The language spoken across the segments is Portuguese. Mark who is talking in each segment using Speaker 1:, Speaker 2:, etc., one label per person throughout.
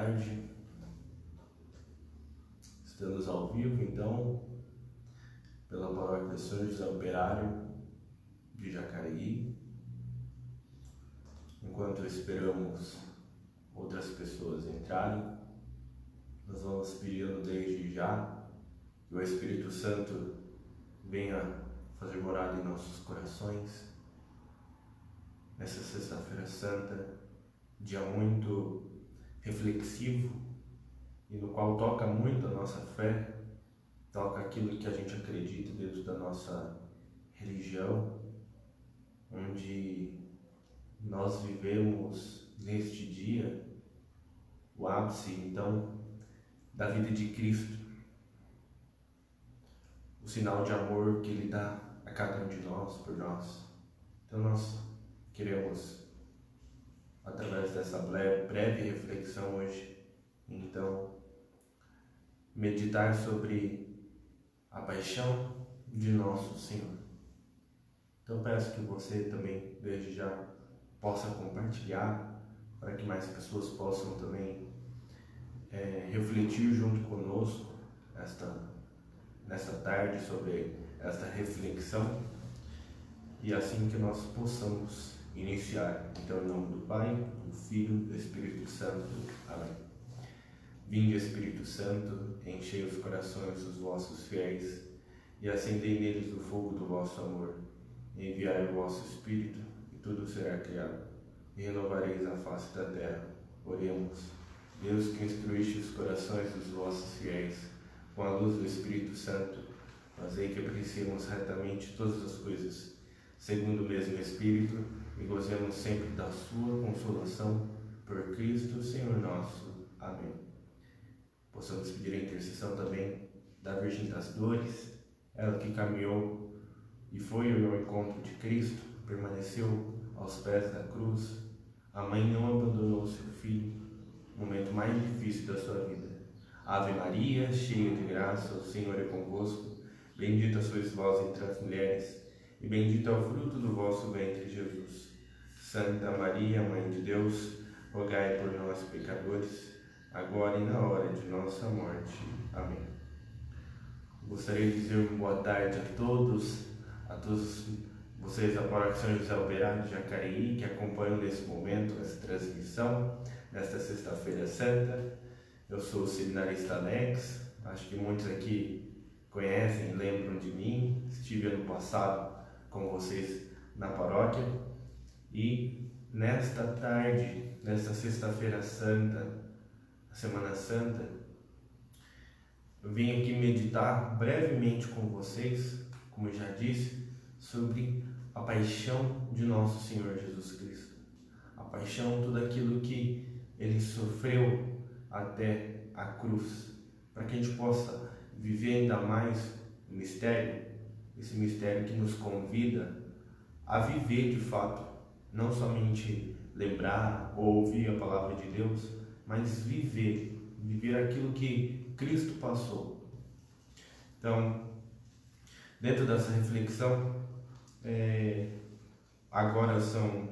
Speaker 1: tarde. Estamos ao vivo, então, pela paróquia de São José Operário de Jacareí. Enquanto esperamos outras pessoas entrarem, nós vamos pedindo desde já que o Espírito Santo venha fazer morada em nossos corações. Nessa Sexta-feira Santa, dia muito reflexivo e no qual toca muito a nossa fé, toca aquilo que a gente acredita dentro da nossa religião, onde nós vivemos neste dia o ápice, então, da vida de Cristo, o sinal de amor que Ele dá a cada um de nós, por nós. Então nós queremos, através dessa breve reflexão hoje, então, meditar sobre a paixão de nosso Senhor. Então peço que você também, desde já, possa compartilhar, para que mais pessoas possam também refletir junto conosco nesta tarde sobre esta reflexão, e assim que nós possamos iniciar. Então, em nome do Pai, do Filho e do Espírito Santo. Amém. Vinde, Espírito Santo, enchei os corações dos vossos fiéis e acendei neles o fogo do vosso amor. Enviai o vosso Espírito e tudo será criado, e renovareis a face da terra. Oremos. Deus, que instruíste os corações dos vossos fiéis com a luz do Espírito Santo, fazei que apreciemos retamente todas as coisas, segundo o mesmo Espírito, e gozemos sempre da sua consolação, por Cristo, Senhor nosso. Amém. Possamos pedir a intercessão também da Virgem das Dores, ela que caminhou e foi ao encontro de Cristo, permaneceu aos pés da cruz. A mãe não abandonou o seu filho no momento mais difícil da sua vida. Ave Maria, cheia de graça, o Senhor é convosco. Bendita sois vós entre as mulheres, e bendito é o fruto do vosso ventre, Jesus. Santa Maria, Mãe de Deus, rogai por nós, pecadores, agora e na hora de nossa morte. Amém. Gostaria de dizer uma boa tarde a todos vocês da paróquia São José Operário de Jacareí, que acompanham nesse momento essa transmissão, nesta Sexta-feira Santa. Eu sou o seminarista Alex, acho que muitos aqui conhecem, lembram de mim. Estive ano passado com vocês na paróquia, e nesta tarde, nesta Sexta-feira Santa, a Semana Santa, eu vim aqui meditar brevemente com vocês, como eu já disse, sobre a paixão de nosso Senhor Jesus Cristo. A paixão, tudo aquilo que Ele sofreu até a cruz, para que a gente possa viver ainda mais o mistério, esse mistério que nos convida a viver de fato, não somente lembrar ou ouvir a palavra de Deus, mas viver aquilo que Cristo passou. Então, dentro dessa reflexão, agora são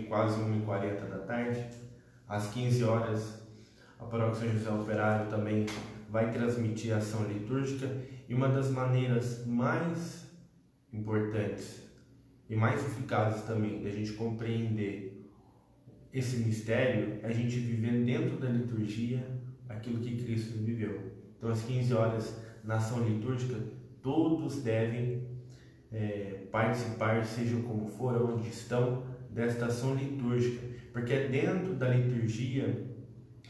Speaker 1: quase 1h40 da tarde, às 15 horas, a paróquia São José Operário também vai transmitir a ação litúrgica, e uma das maneiras mais importantes e mais eficazes também da gente compreender esse mistério é a gente viver dentro da liturgia aquilo que Cristo viveu. Então, às 15 horas, na ação litúrgica, todos devem participar, sejam como for, onde estão, desta ação litúrgica, porque é dentro da liturgia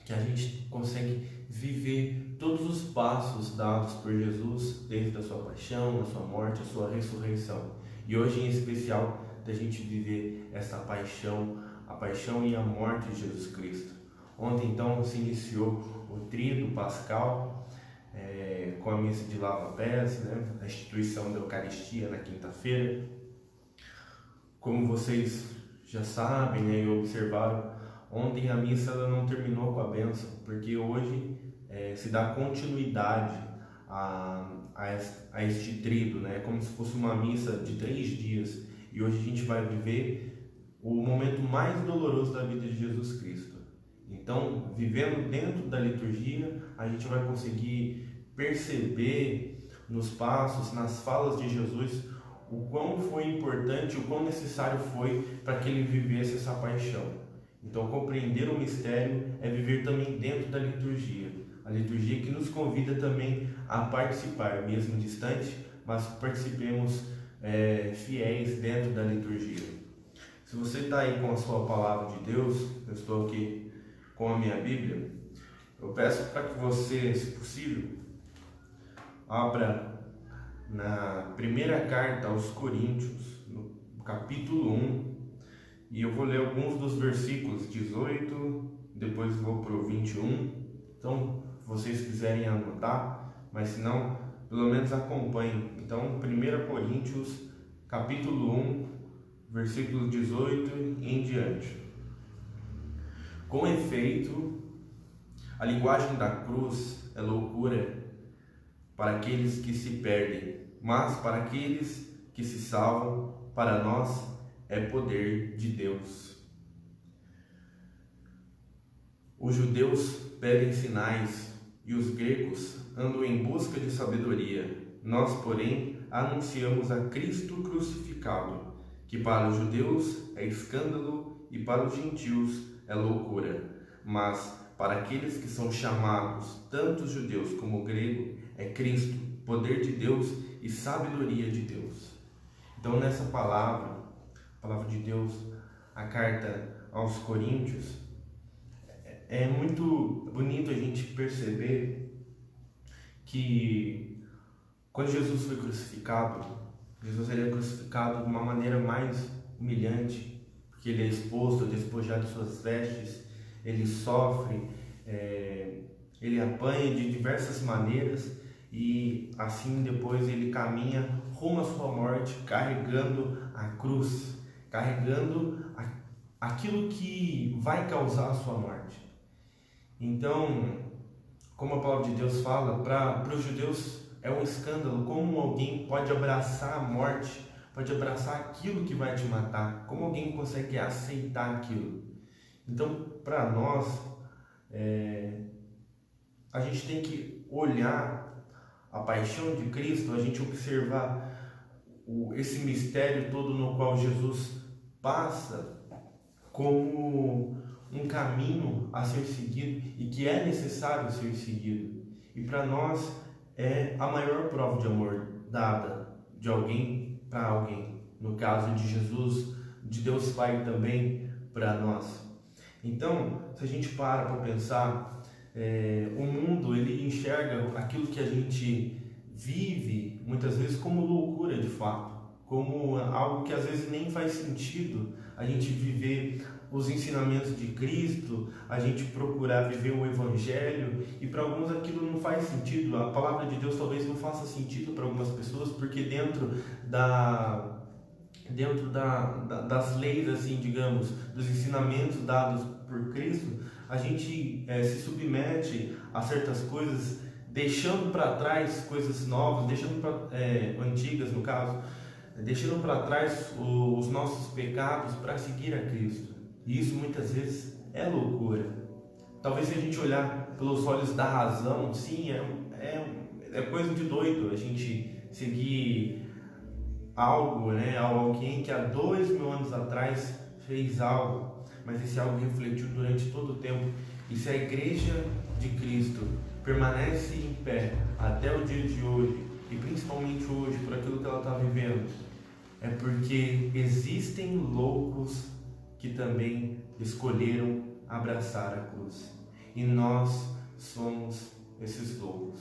Speaker 1: que a gente consegue viver todos os passos dados por Jesus, desde a sua paixão, a sua morte, a sua ressurreição. E hoje, em especial, da gente viver essa paixão, a paixão e a morte de Jesus Cristo. Ontem, então, se iniciou o tríduo pascal, com a missa de lava-pés, né? A instituição da Eucaristia na quinta-feira. Como vocês já sabem, né, e observaram, ontem a missa ela não terminou com a bênção, porque hoje se dá continuidade a este tríduo, né? Como se fosse uma missa de 3 dias. E hoje a gente vai viver o momento mais doloroso da vida de Jesus Cristo. Então, vivendo dentro da liturgia, a gente vai conseguir perceber nos passos, nas falas de Jesus, o quão foi importante, o quão necessário foi para que ele vivesse essa paixão. Então, compreender o mistério é viver também dentro da liturgia. A liturgia que nos convida também a participar, mesmo distante, mas participemos fiéis dentro da liturgia. Se você está aí com a sua palavra de Deus, eu estou aqui com a minha Bíblia, eu peço para que você, se possível, abra na primeira carta aos Coríntios, no capítulo 1, e eu vou ler alguns dos versículos 18, depois vou para o 21. Então, se vocês quiserem anotar, mas se não, pelo menos acompanhem. Então, 1 Coríntios, capítulo 1, versículo 18 e em diante. Com efeito, a linguagem da cruz é loucura para aqueles que se perdem, mas para aqueles que se salvam, para nós é poder de Deus. Os judeus pedem sinais e os gregos andam em busca de sabedoria. Nós, porém, anunciamos a Cristo crucificado, que para os judeus é escândalo e para os gentios é loucura, mas para aqueles que são chamados, tanto os judeus como o grego, é Cristo, poder de Deus e sabedoria de Deus. Então, nessa palavra, a palavra de Deus, a carta aos Coríntios, é muito bonito a gente perceber que quando Jesus foi crucificado, Jesus ele é crucificado de uma maneira mais humilhante, porque ele é exposto, despojado de suas vestes, ele sofre, ele apanha de diversas maneiras e assim depois ele caminha rumo à sua morte, carregando a cruz, carregando aquilo que vai causar a sua morte. Então, como a palavra de Deus fala, para os judeus é um escândalo como alguém pode abraçar a morte, pode abraçar aquilo que vai te matar, como alguém consegue aceitar aquilo. Então, para nós, a gente tem que olhar a paixão de Cristo, a gente observar esse mistério todo no qual Jesus passa como um caminho a ser seguido e que é necessário ser seguido. E para nós é a maior prova de amor dada de alguém para alguém. No caso de Jesus, de Deus Pai também para nós. Então, se a gente para pensar, o mundo ele enxerga aquilo que a gente vive muitas vezes como loucura de fato, como algo que às vezes nem faz sentido a gente viver os ensinamentos de Cristo, a gente procurar viver o Evangelho, e para alguns aquilo não faz sentido. A palavra de Deus talvez não faça sentido para algumas pessoas, porque dentro das leis, assim, digamos, dos ensinamentos dados por Cristo, a gente se submete a certas coisas, deixando para trás coisas novas, antigas no caso, deixando para trás os nossos pecados para seguir a Cristo. E isso muitas vezes é loucura. Talvez se a gente olhar pelos olhos da razão, sim, é coisa de doido a gente seguir algo, alguém que há 2000 anos atrás fez algo, mas esse algo refletiu durante todo o tempo. E se a Igreja de Cristo permanece em pé até o dia de hoje, e principalmente hoje, por aquilo que ela está vivendo, é porque existem loucos que também escolheram abraçar a cruz. E nós somos esses loucos.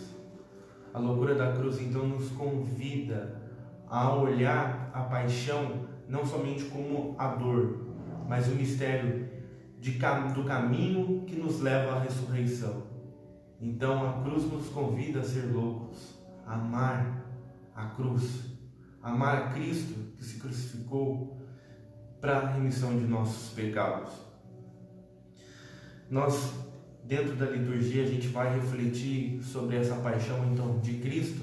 Speaker 1: A loucura da cruz então nos convida a olhar a paixão não somente como a dor, mas o mistério do caminho que nos leva à ressurreição. Então a cruz nos convida a ser loucos, a amar a cruz, a amar a Cristo que se crucificou para a remissão de nossos pecados. Nós, dentro da liturgia, a gente vai refletir sobre essa paixão então de Cristo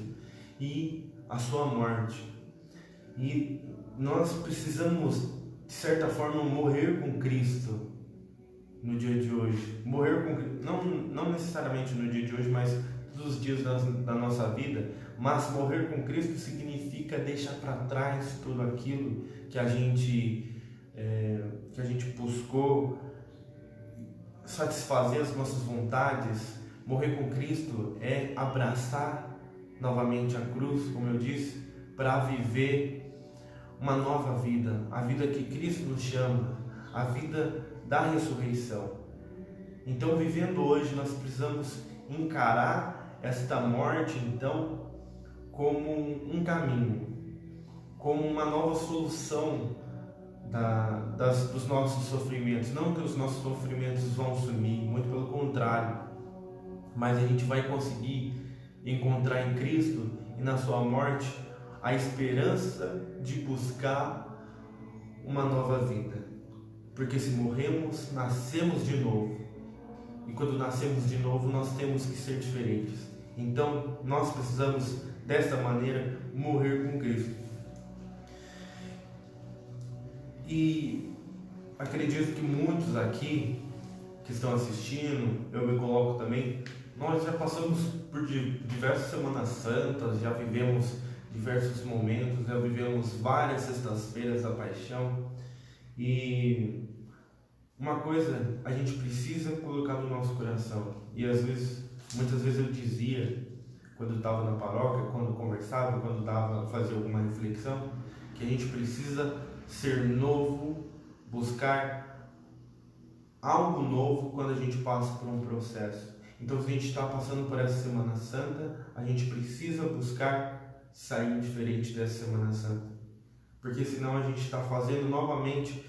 Speaker 1: e a sua morte. E nós precisamos, de certa forma, morrer com Cristo no dia de hoje. Morrer com não necessariamente no dia de hoje, mas todos os dias da nossa vida. Mas morrer com Cristo significa deixar para trás tudo aquilo que a gente buscou satisfazer as nossas vontades. Morrer com Cristo é abraçar novamente a cruz, como eu disse, para viver uma nova vida, a vida que Cristo nos chama, a vida da ressurreição. Então, vivendo hoje, nós precisamos encarar esta morte, então, como um caminho, como uma nova solução dos nossos sofrimentos. Não que os nossos sofrimentos vão sumir, muito pelo contrário, mas a gente vai conseguir encontrar em Cristo e na sua morte a esperança de buscar uma nova vida. Porque se morremos, nascemos de novo. E quando nascemos de novo, nós temos que ser diferentes. Então, nós precisamos, desta maneira, morrer com Cristo. E acredito que muitos aqui que estão assistindo, eu me coloco também, nós já passamos por diversas Semanas Santas, já vivemos diversos momentos, já vivemos várias sextas-feiras da paixão. E uma coisa a gente precisa colocar no nosso coração, e muitas vezes eu dizia, quando estava na paróquia, quando conversava, quando fazia alguma reflexão, que a gente precisa ser novo, buscar algo novo quando a gente passa por um processo. Então, se a gente está passando por essa Semana Santa, a gente precisa buscar sair diferente dessa Semana Santa, porque senão a gente está fazendo novamente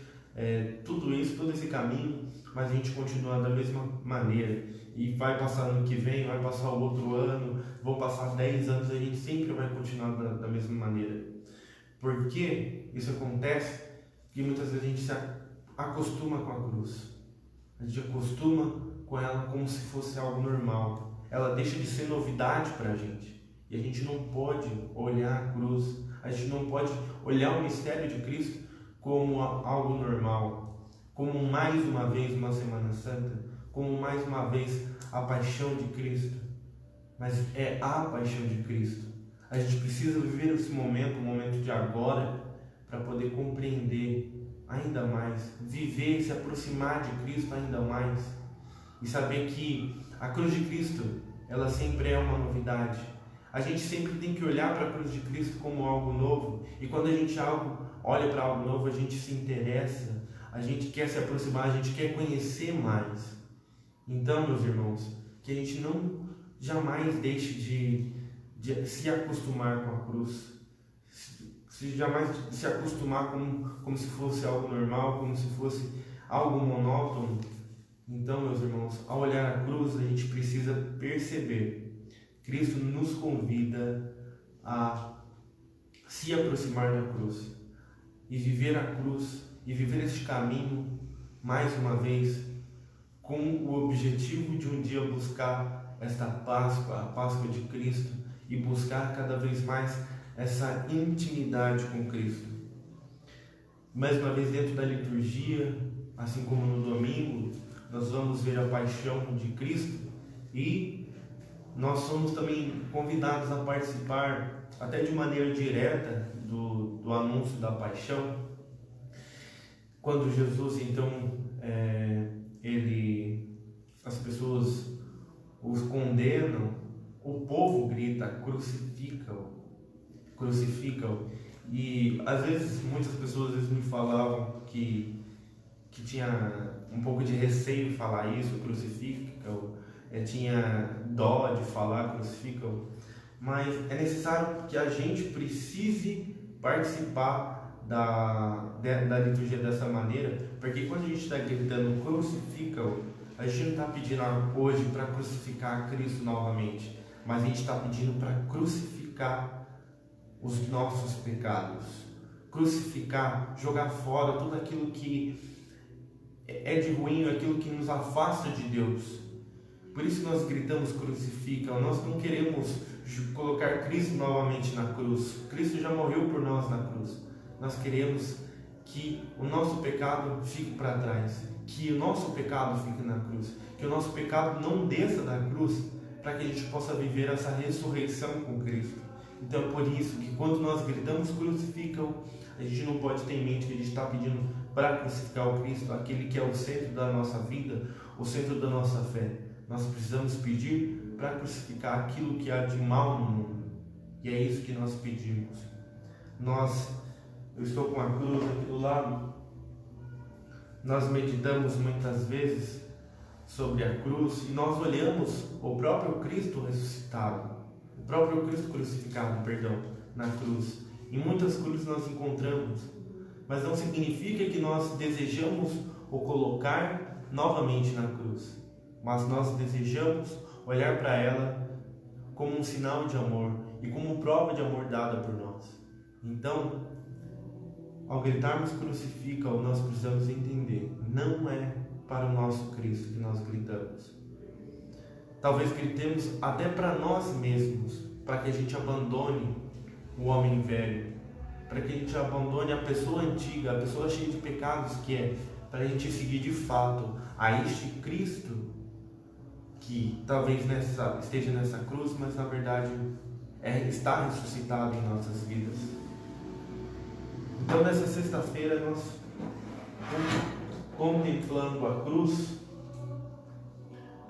Speaker 1: tudo isso, todo esse caminho, mas a gente continua da mesma maneira, e vai passar ano que vem, vai passar o outro ano, vão passar 10 anos, a gente sempre vai continuar da mesma maneira. Por que isso acontece? Porque muitas vezes a gente se acostuma com a cruz, a gente acostuma com ela como se fosse algo normal, ela deixa de ser novidade para a gente, e a gente não pode olhar a cruz, a gente não pode olhar o mistério de Cristo como algo normal, como mais uma vez uma Semana Santa, como mais uma vez a paixão de Cristo. Mas é a paixão de Cristo. A gente precisa viver esse momento, o momento de agora, para poder compreender ainda mais, viver, se aproximar de Cristo ainda mais, e saber que a cruz de Cristo, ela sempre é uma novidade. A gente sempre tem que olhar para a cruz de Cristo como algo novo, e quando a gente olha para algo novo, a gente se interessa, a gente quer se aproximar, a gente quer conhecer mais. Então, meus irmãos, que a gente não jamais deixe de se acostumar com a cruz, jamais se acostumar como se fosse algo normal, como se fosse algo monótono. Então, meus irmãos, ao olhar a cruz, a gente precisa perceber, Cristo nos convida a se aproximar da cruz e viver a cruz e viver este caminho mais uma vez com o objetivo de um dia buscar esta Páscoa, a Páscoa de Cristo, e buscar cada vez mais essa intimidade com Cristo. Mais uma vez, dentro da liturgia, assim como no domingo, nós vamos ver a paixão de Cristo, e nós somos também convidados a participar, até de maneira direta, do anúncio da paixão. Quando Jesus, então, as pessoas os condenam, o povo grita: crucificam, crucificam. E às vezes, muitas pessoas me falavam que tinha um pouco de receio de falar isso, crucificam, tinha dó de falar crucificam, mas é necessário que a gente precise participar da liturgia dessa maneira, porque quando a gente está gritando crucificam, a gente não está pedindo hoje para crucificar a Cristo novamente, mas a gente está pedindo para crucificar os nossos pecados, crucificar, jogar fora tudo aquilo que é de ruim, aquilo que nos afasta de Deus. Por isso nós gritamos crucifica. Nós não queremos colocar Cristo novamente na cruz. Cristo já morreu por nós na cruz. Nós queremos que o nosso pecado fique para trás, que o nosso pecado fique na cruz, que o nosso pecado não desça da cruz, para que a gente possa viver essa ressurreição com Cristo. Então é por isso que quando nós gritamos crucificam, a gente não pode ter em mente que a gente está pedindo para crucificar o Cristo, aquele que é o centro da nossa vida, o centro da nossa fé. Nós precisamos pedir para crucificar aquilo que há de mal no mundo. E é isso que nós pedimos. Eu estou com a cruz aqui do lado. Nós meditamos muitas vezes sobre a cruz e nós olhamos o próprio Cristo ressuscitado, o próprio Cristo crucificado, na cruz. Em muitas cruzes nós encontramos, mas não significa que nós desejamos o colocar novamente na cruz, mas nós desejamos olhar para ela como um sinal de amor e como prova de amor dada por nós. Então, ao gritarmos crucifica, nós precisamos entender, não é para o nosso Cristo que nós gritamos. Talvez gritemos até para nós mesmos, para que a gente abandone o homem velho, para que a gente abandone a pessoa antiga, a pessoa cheia de pecados que é, para a gente seguir de fato a este Cristo que talvez esteja nessa cruz, mas na verdade está ressuscitado em nossas vidas. Então nessa sexta-feira nós, contemplando a cruz,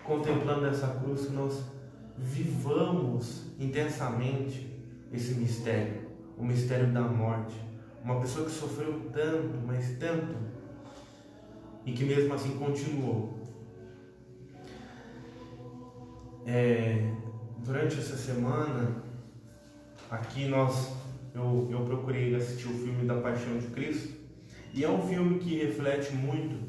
Speaker 1: contemplando essa cruz, nós vivamos intensamente esse mistério, o mistério da morte. Uma pessoa que sofreu tanto, mas tanto, e que mesmo assim continuou. Durante essa semana, aqui eu procurei assistir o filme da Paixão de Cristo, e é um filme que reflete muito,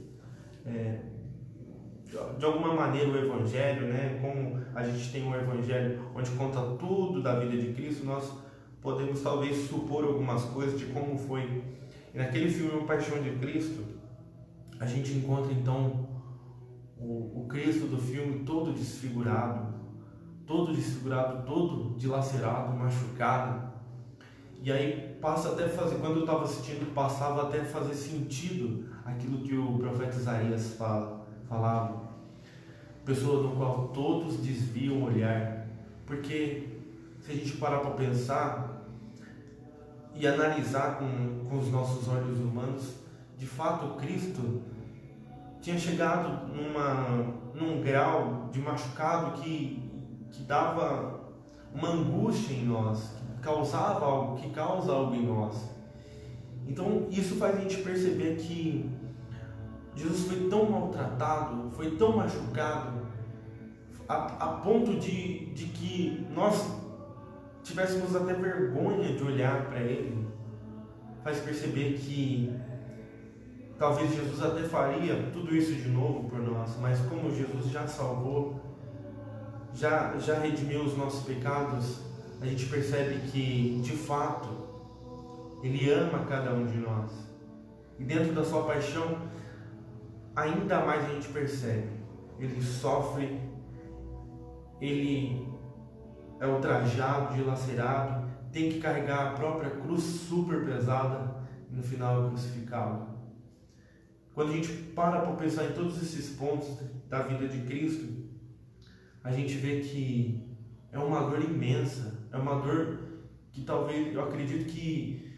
Speaker 1: de alguma maneira, o Evangelho, né? Como a gente tem um Evangelho onde conta tudo da vida de Cristo, nós podemos talvez supor algumas coisas de como foi. E naquele filme, A Paixão de Cristo, a gente encontra então o Cristo do filme todo desfigurado, todo dilacerado, machucado. E aí passa até fazer, quando eu estava assistindo, passava até fazer sentido aquilo que o profeta Isaías falava. Pessoa do qual todos desviam o olhar. Porque se a gente parar para pensar e analisar com os nossos olhos humanos, de fato Cristo tinha chegado num grau de machucado que dava uma angústia em nós, que causa algo em nós. Então isso faz a gente perceber que Jesus foi tão maltratado, foi tão machucado, a ponto de que nós tivéssemos até vergonha de olhar para Ele. Faz perceber que talvez Jesus até faria tudo isso de novo por nós, mas como Jesus já salvou, já redimiu os nossos pecados, a gente percebe que, de fato, Ele ama cada um de nós. E dentro da sua paixão, ainda mais a gente percebe, Ele sofre, Ele é ultrajado, dilacerado, tem que carregar a própria cruz super pesada e no final é crucificado. Quando a gente para pensar em todos esses pontos da vida de Cristo, a gente vê que é uma dor imensa, é uma dor que talvez, eu acredito que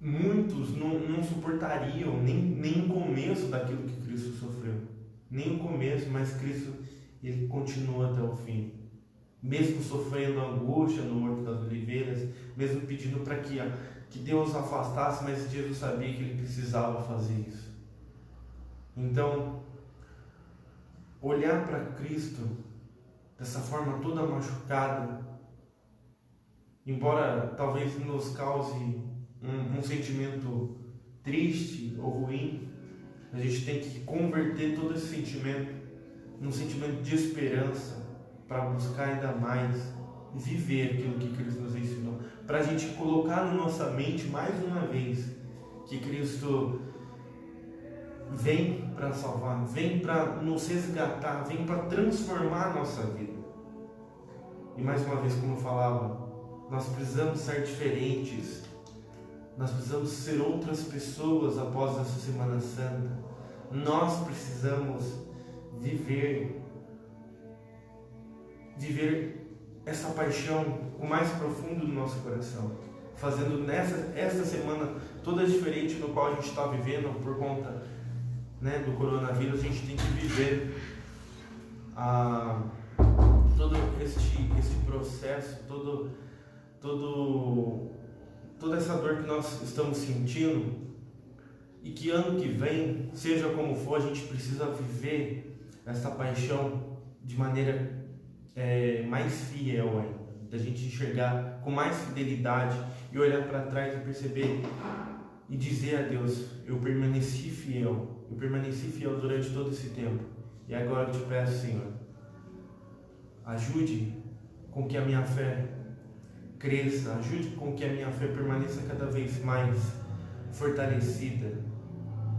Speaker 1: muitos não suportariam nem o começo daquilo que Cristo sofreu, nem o começo, mas Cristo, Ele continua até o fim, mesmo sofrendo angústia no Horto das Oliveiras, mesmo pedindo para que Deus o afastasse, mas Jesus sabia que Ele precisava fazer isso. Então, olhar para Cristo dessa forma toda machucada, embora talvez nos cause um sentimento triste ou ruim, a gente tem que converter todo esse sentimento num sentimento de esperança, para buscar ainda mais e viver aquilo que Cristo nos ensinou, para a gente colocar na nossa mente mais uma vez que Cristo vem para salvar, vem para nos resgatar, vem para transformar a nossa vida. E mais uma vez, como eu falava, nós precisamos ser diferentes Nós precisamos ser outras pessoas após essa Semana Santa. Nós precisamos viver essa paixão o mais profundo do nosso coração, fazendo esta semana toda diferente no qual a gente está vivendo por conta, né, do coronavírus. A gente tem que viver todo este processo, toda essa dor que nós estamos sentindo, e que ano que vem, seja como for, a gente precisa viver essa paixão de maneira mais fiel ainda, da gente enxergar com mais fidelidade e olhar para trás e perceber e dizer a Deus: eu permaneci fiel durante todo esse tempo, e agora eu te peço, Senhor, ajude com que a minha fé cresça, ajude com que a minha fé permaneça cada vez mais fortalecida,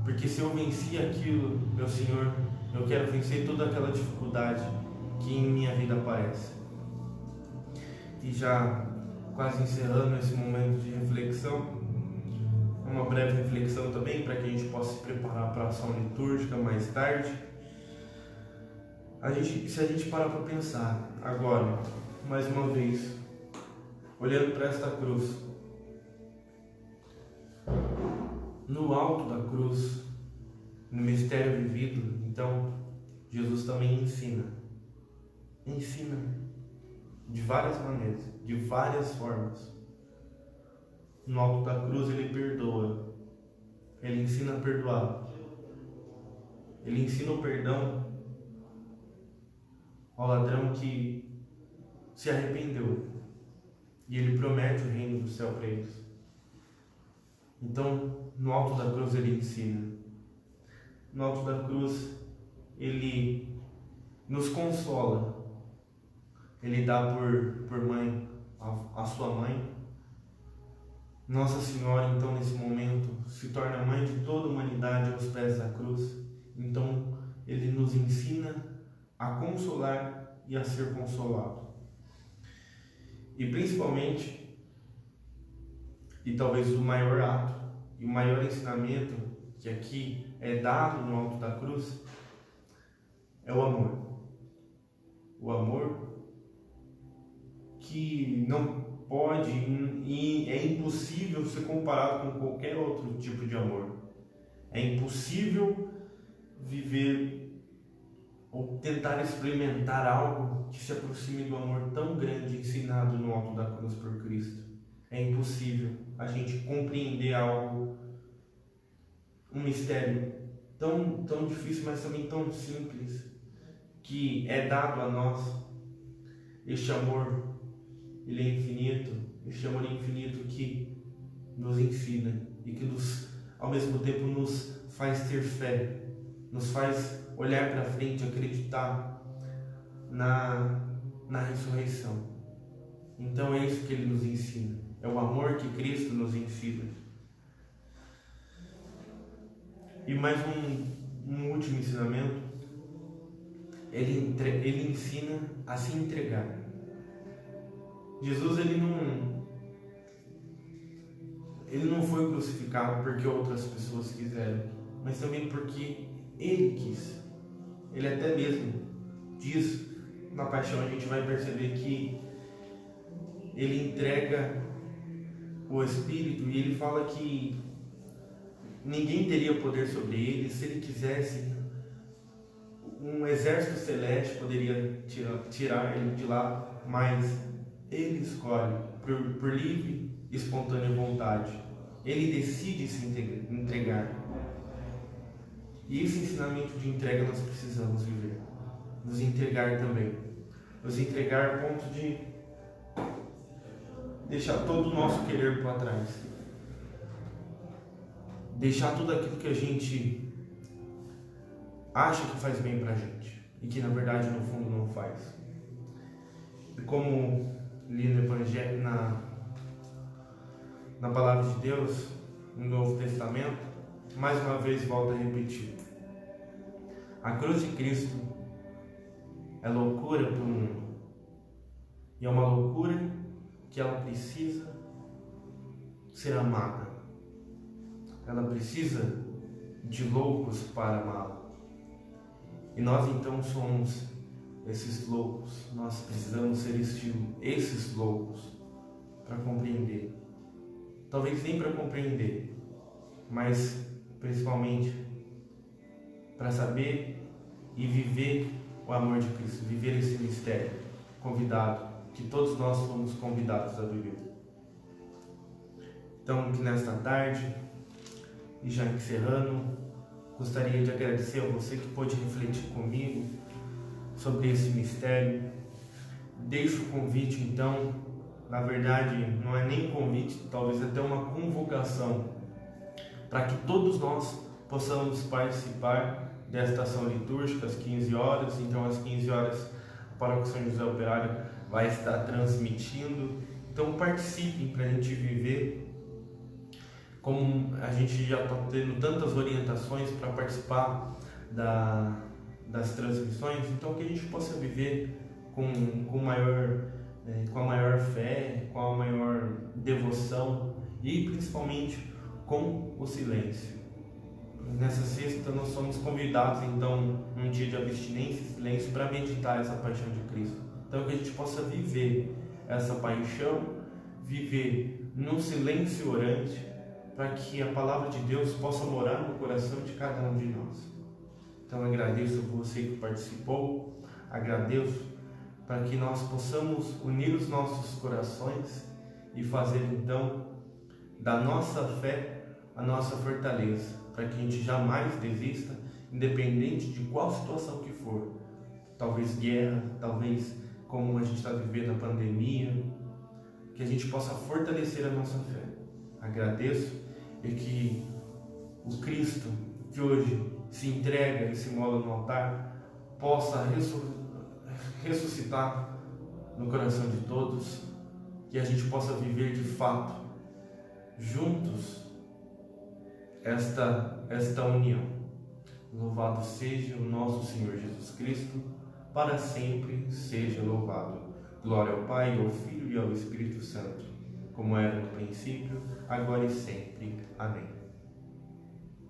Speaker 1: porque se eu venci aquilo, meu Senhor, eu quero vencer toda aquela dificuldade que em minha vida aparece. E já quase encerrando esse momento de reflexão, uma breve reflexão também para que a gente possa se preparar para a ação litúrgica mais tarde. Se a gente parar para pensar agora, mais uma vez, olhando para esta cruz, no alto da cruz, no mistério vivido, então Jesus também ensina de várias maneiras, de várias formas. No alto da cruz ele perdoa, ele ensina a perdoar, ele ensina o perdão ao ladrão que se arrependeu, e ele promete o reino do céu para eles. Então, no alto da cruz ele ensina, no alto da cruz ele nos consola, ele dá por mãe a sua mãe. Nossa Senhora, então, nesse momento, se torna mãe de toda a humanidade aos pés da cruz. Então, ele nos ensina a consolar e a ser consolado. E principalmente, e talvez o maior ato e o maior ensinamento que aqui é dado no alto da cruz, é o amor. O amor que não pode e é impossível ser comparado com qualquer outro tipo de amor. É impossível viver ou tentar experimentar algo que se aproxime do amor tão grande ensinado no alto da cruz por Cristo. É impossível a gente compreender algo, um mistério tão difícil, mas também tão simples, que é dado a nós. Este amor, ele é infinito, este amor infinito que nos ensina e que ao mesmo tempo nos faz ter fé, nos faz olhar para frente, acreditar na ressurreição. Então é isso que ele nos ensina, é o amor que Cristo nos ensina. E mais um último ensinamento, ele ensina a se entregar. Jesus ele não foi crucificado porque outras pessoas quiseram, mas também porque ele quis. Ele até mesmo diz na paixão, a gente vai perceber que ele entrega o Espírito, e ele fala que ninguém teria poder sobre ele. Se ele quisesse, um exército celeste poderia tirar ele de lá, mas ele escolhe por livre e espontânea vontade. Ele decide se entregar. E esse ensinamento de entrega nós precisamos viver. Nos entregar também. Nos entregar a ponto de deixar todo o nosso querer para trás. Deixar tudo aquilo que a gente acha que faz bem pra gente e que na verdade no fundo não faz. E como li no Evangelho, na Palavra de Deus, no Novo Testamento, mais uma vez volto a repetir: a cruz de Cristo é loucura para o mundo, e é uma loucura que ela precisa ser amada. ela precisa de loucos para amá-la. E nós então somos esses loucos. Nós precisamos ser esses loucos para compreender. Talvez nem para compreender, mas principalmente para saber e viver o amor de Cristo, viver esse mistério convidado, que todos nós fomos convidados a viver. Então, que nesta tarde, e já encerrando, gostaria de agradecer a você que pôde refletir comigo sobre esse mistério. Deixo o convite, então, na verdade, não é nem convite, talvez até uma convocação, para que todos nós possamos participar desta ação litúrgica às 15 horas. Então, às 15 horas, a Paróquia São José Operário vai estar transmitindo. Então, participem para a gente viver. Como a gente já está tendo tantas orientações para participar das transmissões, então que a gente possa viver com a maior fé, com a maior devoção e principalmente com o silêncio. Nessa sexta nós somos convidados então num dia de abstinência e silêncio para meditar essa paixão de Cristo. Então que a gente possa viver essa paixão, viver num silêncio orante, para que a palavra de Deus possa morar no coração de cada um de nós. Então agradeço a você que participou, agradeço para que nós possamos unir os nossos corações e fazer então da nossa fé a nossa fortaleza, para que a gente jamais desista, independente de qual situação que for. Talvez guerra, talvez como a gente está vivendo a pandemia, que a gente possa fortalecer a nossa fé. Agradeço e que o Cristo que hoje se entrega e se mola no altar possa ressuscitar no coração de todos, que a gente possa viver de fato juntos esta união. Louvado seja o nosso Senhor Jesus Cristo, para sempre seja louvado. Glória ao Pai, ao Filho e ao Espírito Santo, como era no princípio, agora e sempre. Amém.